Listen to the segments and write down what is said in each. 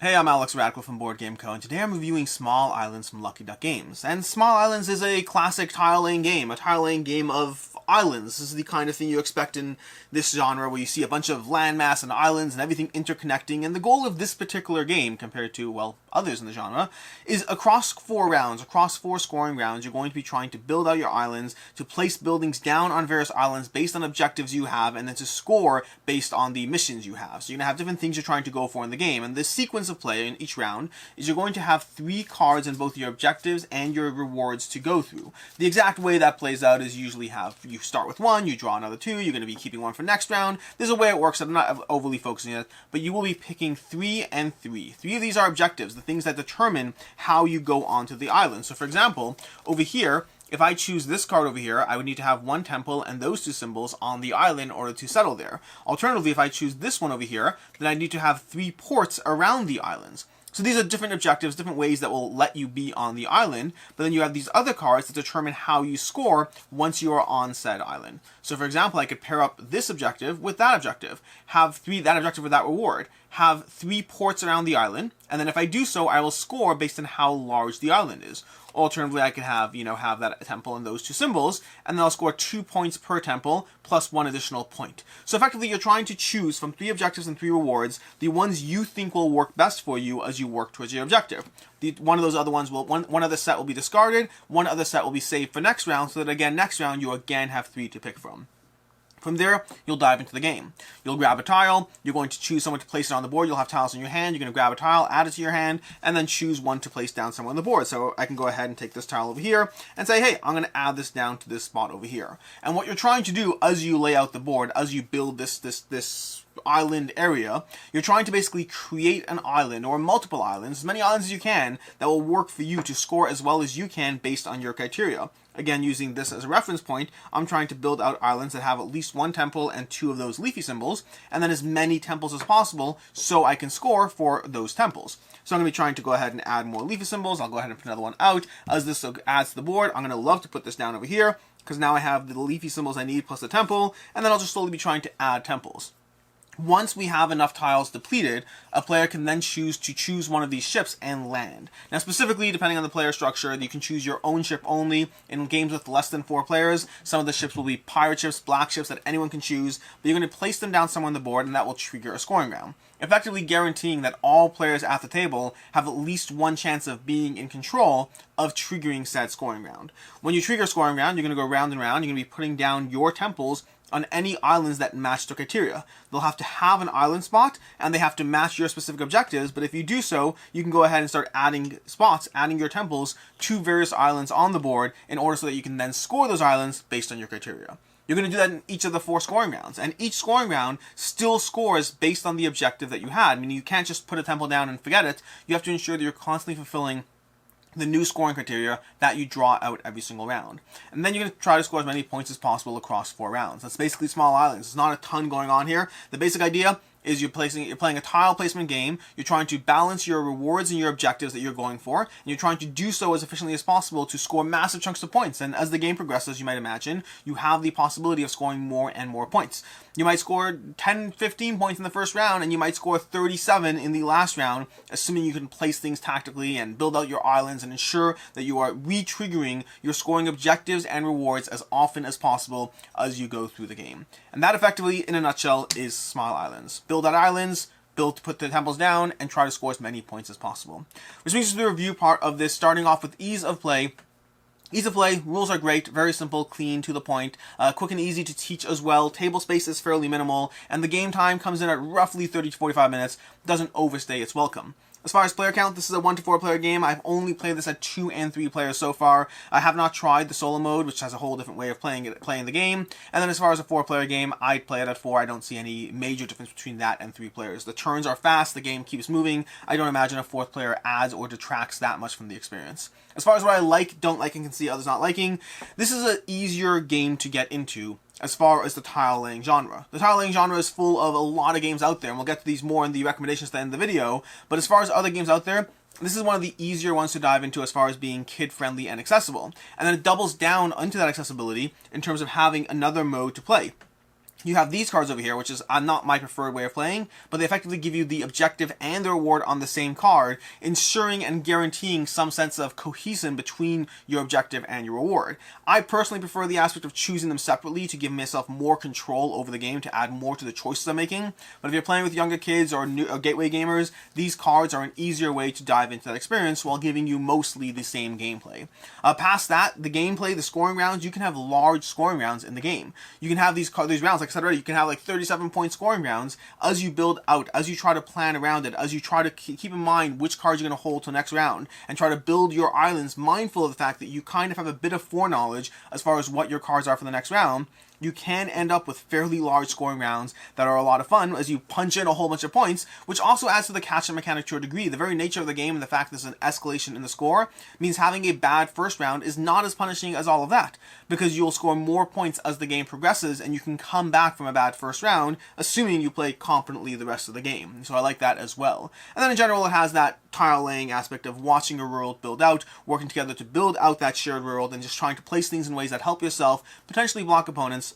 Hey, I'm Alex Radical from Board Game Co. and today I'm reviewing Small Islands from Lucky Duck Games. And Small Islands is a classic tile-laying game, a tile-laying game of islands. This is the kind of thing you expect in this genre where you see a bunch of landmass and islands and everything interconnecting, and the goal of this particular game, compared to, well, others in the genre, is across 4 rounds, across 4 scoring rounds, you're going to be trying to build out your islands, to place buildings down on various islands based on objectives you have, and then to score based on the missions you have. So you're going to have different things you're trying to go for in the game, and this sequence of play in each round is you're going to have 3 cards in both your objectives and your rewards to go through. The exact way that plays out is usually you start with 1, you draw another 2, you're going to be keeping 1 for next round. There's a way it works, I'm not overly focusing on it, but you will be picking 3 and 3. 3 of these are objectives, the things that determine how you go onto the island. So for example, over here, if I choose this card over here, I would need to have 1 temple and those 2 symbols on the island in order to settle there. Alternatively, if I choose this one over here, then I need to have 3 ports around the islands. So these are different objectives, different ways that will let you be on the island, but then you have these other cards that determine how you score once you are on said island. So for example, I could pair up this objective with that objective, have that objective with that reward, have 3 ports around the island, and then if I do so, I will score based on how large the island is. Alternatively, I could have that temple and those 2 symbols, and then I'll score 2 points per temple, plus 1 additional point. So effectively, you're trying to choose from 3 objectives and 3 rewards, the ones you think will work best for you as you work towards your objective. One of those other ones one other set will be discarded, one other set will be saved for next round, so that again, next round, you again have 3 to pick from. From there, you'll dive into the game. You'll grab a tile, you're going to choose someone to place it on the board, you'll have tiles in your hand, you're going to grab a tile, add it to your hand, and then choose one to place down somewhere on the board. So I can go ahead and take this tile over here and say, hey, I'm going to add this down to this spot over here. And what you're trying to do as you lay out the board, as you build this island area, you're trying to basically create an island or multiple islands, as many islands as you can, that will work for you to score as well as you can based on your criteria. Again, using this as a reference point, I'm trying to build out islands that have at least 1 temple and 2 of those leafy symbols, and then as many temples as possible so I can score for those temples. So I'm going to be trying to go ahead and add more leafy symbols. I'll go ahead and put another one out. As this adds to the board, I'm going to love to put this down over here, because now I have the leafy symbols I need plus the temple, and then I'll just slowly be trying to add temples. Once we have enough tiles depleted, a player can then choose one of these ships and land. Now specifically, depending on the player structure, you can choose your own ship only. In games with less than 4 players, some of the ships will be pirate ships, black ships that anyone can choose, but you're going to place them down somewhere on the board and that will trigger a scoring round, effectively guaranteeing that all players at the table have at least 1 chance of being in control of triggering said scoring round. When you trigger a scoring round, you're going to go round and round, you're going to be putting down your temples on any islands that match the criteria. They'll have to have an island spot, and they have to match your specific objectives, but if you do so, you can go ahead and start adding spots, adding your temples to various islands on the board in order so that you can then score those islands based on your criteria. You're going to do that in each of the 4 scoring rounds, and each scoring round still scores based on the objective that you had. Meaning you can't just put a temple down and forget it. You have to ensure that you're constantly fulfilling the new scoring criteria that you draw out every single round. And then you're going to try to score as many points as possible across 4 rounds. That's basically Small Islands. There's not a ton going on here. The basic idea is you're playing a tile placement game, you're trying to balance your rewards and your objectives that you're going for, and you're trying to do so as efficiently as possible to score massive chunks of points. And as the game progresses, you might imagine, you have the possibility of scoring more and more points. You might score 10, 15 points in the first round, and you might score 37 in the last round, assuming you can place things tactically and build out your islands and ensure that you are re-triggering your scoring objectives and rewards as often as possible as you go through the game. And that effectively, in a nutshell, is Small Islands. Build out islands, put the temples down, and try to score as many points as possible. Which brings us to the review part of this, starting off with ease of play. Ease of play, rules are great, very simple, clean, to the point, quick and easy to teach as well, table space is fairly minimal, and the game time comes in at roughly 30 to 45 minutes, doesn't overstay its welcome. As far as player count, this is a 1 to 4 player game. I've only played this at 2 and 3 players so far. I have not tried the solo mode, which has a whole different way of playing the game. And then as far as a 4 player game, I'd play it at 4. I don't see any major difference between that and 3 players. The turns are fast, the game keeps moving. I don't imagine a 4th player adds or detracts that much from the experience. As far as what I like, don't like, and can see others not liking, this is an easier game to get into as far as the tile-laying genre. The tile-laying genre is full of a lot of games out there, and we'll get to these more in the recommendations at the end of the video, but as far as other games out there, this is one of the easier ones to dive into as far as being kid-friendly and accessible. And then it doubles down into that accessibility in terms of having another mode to play. you have these cards over here, which is not my preferred way of playing, but they effectively give you the objective and the reward on the same card, ensuring and guaranteeing some sense of cohesion between your objective and your reward. I personally prefer the aspect of choosing them separately to give myself more control over the game, to add more to the choices I'm making. But if you're playing with younger kids or gateway gamers, these cards are an easier way to dive into that experience while giving you mostly the same gameplay. Past that, the gameplay, the scoring rounds, you can have large scoring rounds in the game. You can have these rounds, like already, you can have like 37-point scoring rounds as you build out, as you try to plan around it, as you try to keep in mind which cards you're going to hold till next round, and try to build your islands mindful of the fact that you kind of have a bit of foreknowledge as far as what your cards are for the next round. You can end up with fairly large scoring rounds that are a lot of fun as you punch in a whole bunch of points, which also adds to the catch-up mechanic to a degree. The very nature of the game and the fact there's an escalation in the score means having a bad first round is not as punishing as all of that, because you'll score more points as the game progresses and you can come back from a bad first round, assuming you play competently the rest of the game. So I like that as well. And then in general, it has that tile laying aspect of watching a world build out, working together to build out that shared world, and just trying to place things in ways that help yourself, potentially block opponents,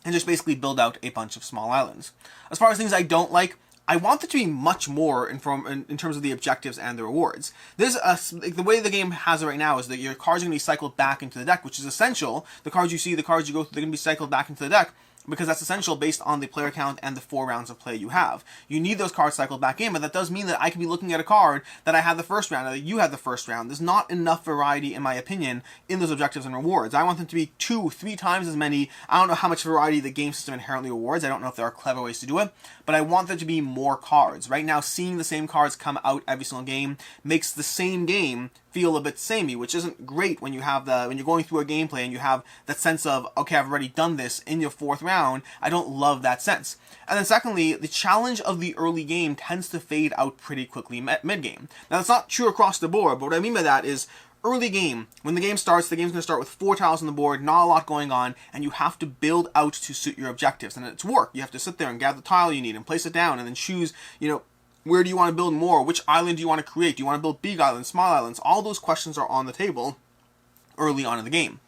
and just basically build out a bunch of small islands. As far as things I don't like, I want there to be much more in terms of the objectives and the rewards. The way the game has it right now is that your cards are going to be cycled back into the deck, which is essential. The cards you see, the cards you go through, they're going to be cycled back into the deck, because that's essential based on the player count and the 4 rounds of play you have. You need those cards cycled back in, but that does mean that I can be looking at a card that I had the first round, or that you had the first round. There's not enough variety, in my opinion, in those objectives and rewards. I want them to be 2-3 times as many. I don't know how much variety the game system inherently rewards. I don't know if there are clever ways to do it, but I want there to be more cards. Right now, seeing the same cards come out every single game makes the same game feel a bit samey, which isn't great when when you're going through a gameplay and you have that sense of, okay, I've already done this in your 4th round. I don't love that sense. And then secondly, the challenge of the early game tends to fade out pretty quickly mid-game. Now, that's not true across the board, but what I mean by that is early game, when the game starts, the game's going to start with 4 tiles on the board, not a lot going on, and you have to build out to suit your objectives. And it's work. You have to sit there and gather the tile you need and place it down and then choose, where do you want to build more? Which island do you want to create? Do you want to build big islands, small islands? All those questions are on the table early on in the game.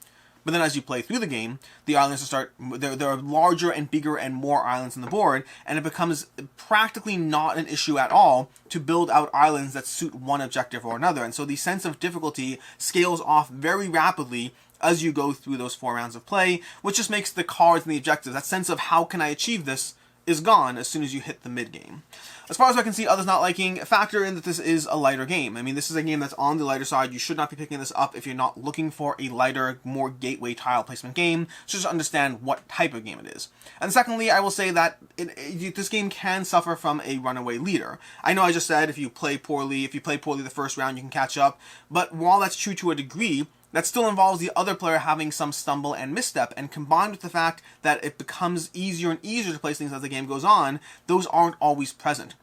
But then as you play through the game, the islands there are larger and bigger and more islands on the board, and it becomes practically not an issue at all to build out islands that suit one objective or another. And so the sense of difficulty scales off very rapidly as you go through those 4 rounds of play, which just makes the cards and the objectives, that sense of how can I achieve this, is gone as soon as you hit the mid-game. As far as I can see others not liking, factor in that this is a lighter game. I mean, this is a game that's on the lighter side. You should not be picking this up if you're not looking for a lighter, more gateway tile placement game. So just understand what type of game it is. And secondly, I will say that this game can suffer from a runaway leader. I know I just said if you play poorly the first round, you can catch up. But while that's true to a degree, that still involves the other player having some stumble and misstep, and combined with the fact that it becomes easier and easier to place things as the game goes on, those aren't always present.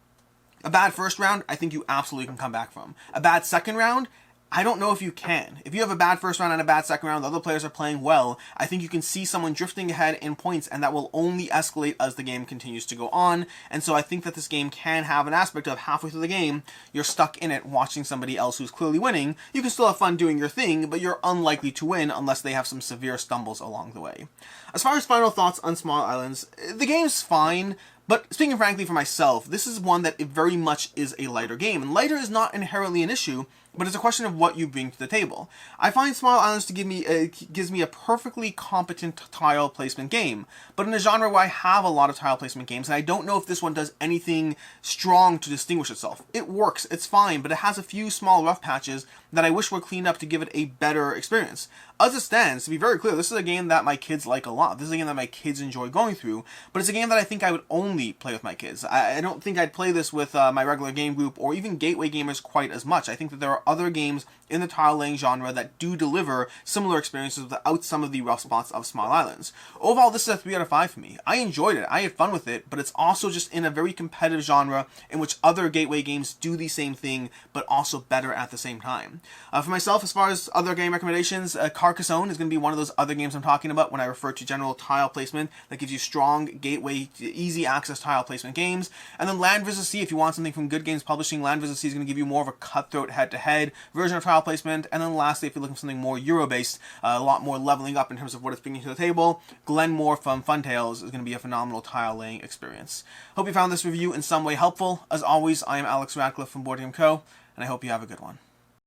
A bad first round, I think you absolutely can come back from. A bad second round, I don't know if you can. If you have a bad first round and a bad second round, the other players are playing well, I think you can see someone drifting ahead in points, and that will only escalate as the game continues to go on. And so I think that this game can have an aspect of halfway through the game, you're stuck in it watching somebody else who's clearly winning. You can still have fun doing your thing, but you're unlikely to win unless they have some severe stumbles along the way. As far as final thoughts on Small Islands, the game's fine. But speaking frankly for myself, this is one that it very much is a lighter game. And lighter is not inherently an issue, but it's a question of what you bring to the table. I find Small Islands to gives me a perfectly competent tile placement game, but in a genre where I have a lot of tile placement games, and I don't know if this one does anything strong to distinguish itself. It works, it's fine, but it has a few small rough patches that I wish were cleaned up to give it a better experience. As it stands, to be very clear, this is a game that my kids like a lot. This is a game that my kids enjoy going through, but it's a game that I think I would only play with my kids. I don't think I'd play this with my regular game group or even gateway gamers quite as much. I think that there are other games in the tile laying genre that do deliver similar experiences without some of the rough spots of Small Islands. Overall, this is a 3 out of 5 for me. I enjoyed it. I had fun with it, but it's also just in a very competitive genre in which other gateway games do the same thing, but also better at the same time. For myself, as far as other game recommendations, Carcassonne is going to be one of those other games I'm talking about when I refer to general tile placement that gives you strong gateway, easy access access tile placement games. And then Land vs. Sea, if you want something from Good Games Publishing, Land vs. Sea is going to give you more of a cutthroat head-to-head version of tile placement. And then lastly, if you're looking for something more Euro-based, a lot more leveling up in terms of what it's bringing to the table, Glenmore from Funtails is going to be a phenomenal tile-laying experience. Hope you found this review in some way helpful. As always, I am Alex Radcliffe from Board Game Co., and I hope you have a good one.